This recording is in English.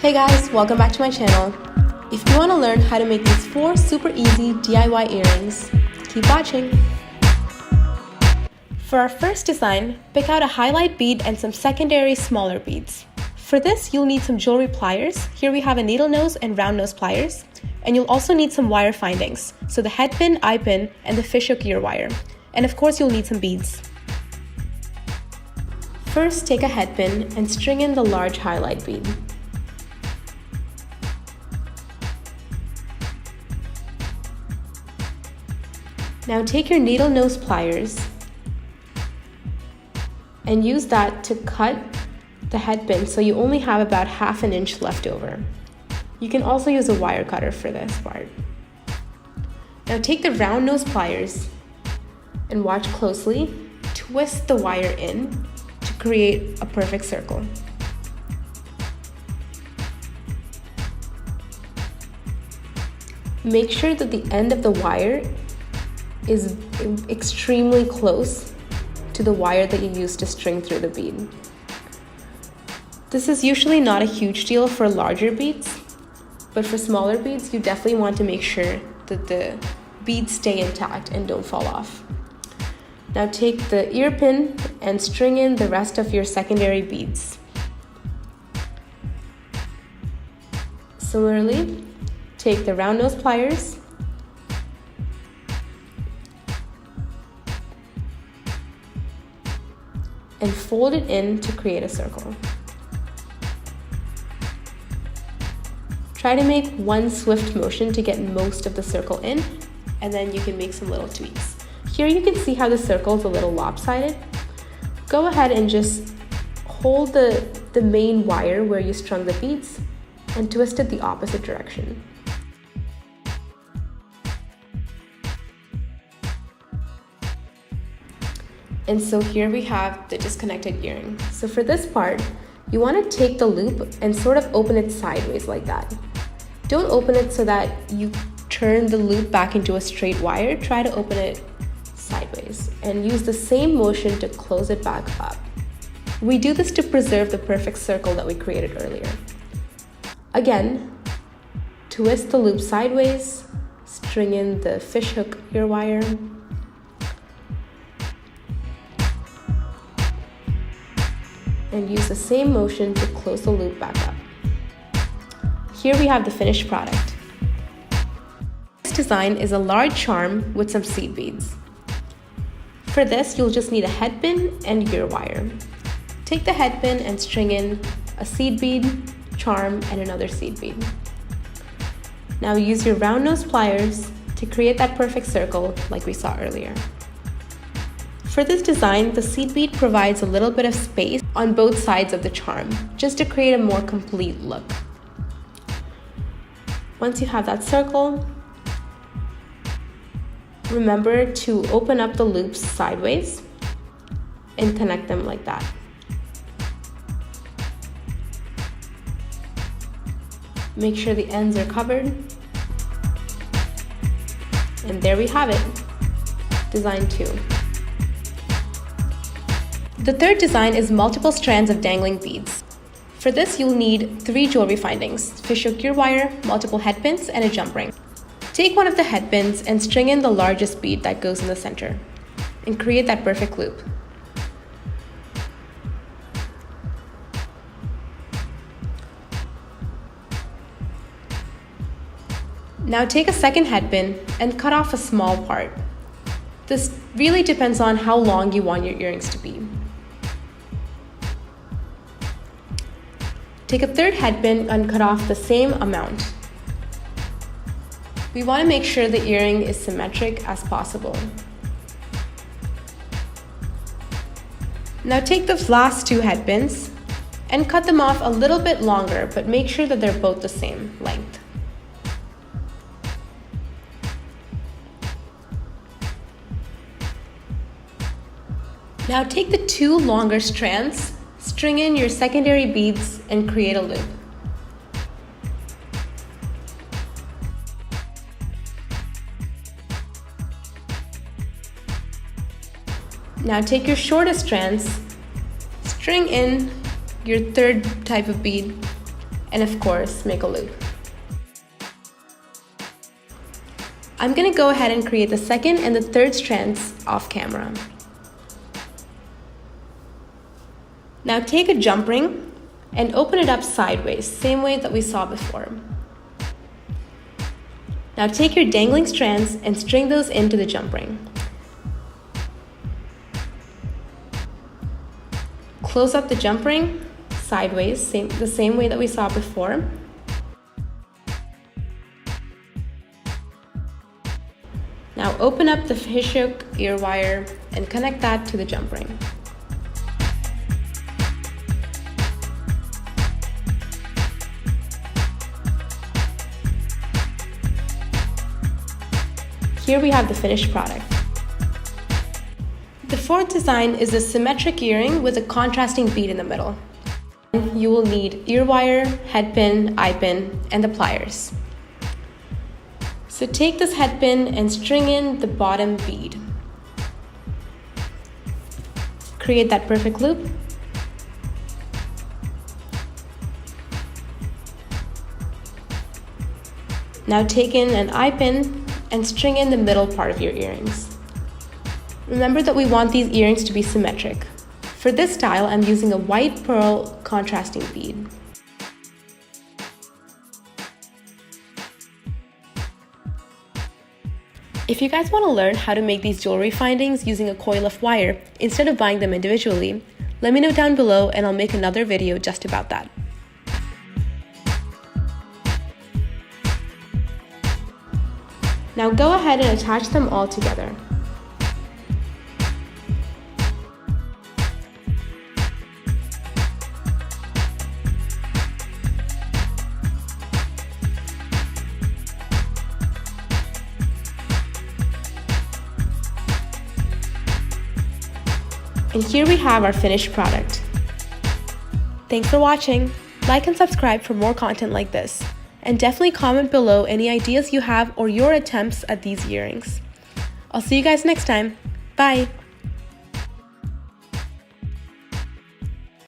Hey guys, welcome back to my channel. If you want to learn how to make these 4 super easy DIY earrings, keep watching. For our first design, pick out a highlight bead and some secondary smaller beads. For this, you'll need some jewelry pliers. Here we have a needle nose and round nose pliers. And you'll also need some wire findings, so the head pin, eye pin, and the fishhook ear wire. And of course, you'll need some beads. First, take a head pin and string in the large highlight bead. Now take your needle nose pliers and use that to cut the head pin so you only have about ½ an inch left over. You can also use a wire cutter for this part. Now take the round nose pliers and watch closely. Twist the wire in to create a perfect circle. Make sure that the end of the wire is extremely close to the wire that you use to string through the bead. This is usually not a huge deal for larger beads, but for smaller beads, you definitely want to make sure that the beads stay intact and don't fall off. Now take the ear pin and string in the rest of your secondary beads. Similarly, take the round nose pliers and fold it in to create a circle. Try to make one swift motion to get most of the circle in, and then you can make some little tweaks. Here you can see how the circle is a little lopsided. Go ahead and just hold the main wire where you strung the beads and twist it the opposite direction. And so here we have the disconnected earring. So for this part, you want to take the loop and sort of open it sideways like that. Don't open it so that you turn the loop back into a straight wire. Try to open it sideways and use the same motion to close it back up. We do this to preserve the perfect circle that we created earlier. Again, twist the loop sideways, string in the fishhook ear wire, and use the same motion to close the loop back up. Here we have the finished product. This design is a large charm with some seed beads. For this, you'll just need a head pin and ear wire. Take the head pin and string in a seed bead, charm, and another seed bead. Now use your round nose pliers to create that perfect circle like we saw earlier. For this design, the seed bead provides a little bit of space on both sides of the charm, just to create a more complete look. Once you have that circle, remember to open up the loops sideways and connect them like that. Make sure the ends are covered. And there we have it, design 2. The third design is multiple strands of dangling beads. For this, you'll need 3 jewelry findings, fishhook ear wire, multiple head pins, and a jump ring. Take one of the head pins and string in the largest bead that goes in the center, and create that perfect loop. Now take a second head pin and cut off a small part. This really depends on how long you want your earrings to be. Take a third head pin and cut off the same amount. We want to make sure the earring is symmetric as possible. Now take the last 2 head pins and cut them off a little bit longer, but make sure that they're both the same length. Now take the 2 longer strands, string in your secondary beads, and create a loop. Now take your shortest strands, string in your third type of bead, and of course, make a loop. I'm gonna go ahead and create the second and the third strands off camera. Now take a jump ring and open it up sideways, same way that we saw before. Now take your dangling strands and string those into the jump ring. Close up the jump ring sideways, the same way that we saw before. Now open up the fishhook ear wire and connect that to the jump ring. Here we have the finished product. The fourth design is a symmetric earring with a contrasting bead in the middle. You will need ear wire, head pin, eye pin, and the pliers. So take this head pin and string in the bottom bead. Create that perfect loop. Now take in an eye pin and string in the middle part of your earrings. Remember that we want these earrings to be symmetric. For this style, I'm using a white pearl contrasting bead. If you guys want to learn how to make these jewelry findings using a coil of wire instead of buying them individually, let me know down below and I'll make another video just about that. Now go ahead and attach them all together. And here we have our finished product. Thanks for watching. Like and subscribe for more content like this. And definitely comment below any ideas you have or your attempts at these earrings. I'll see you guys next time. Bye!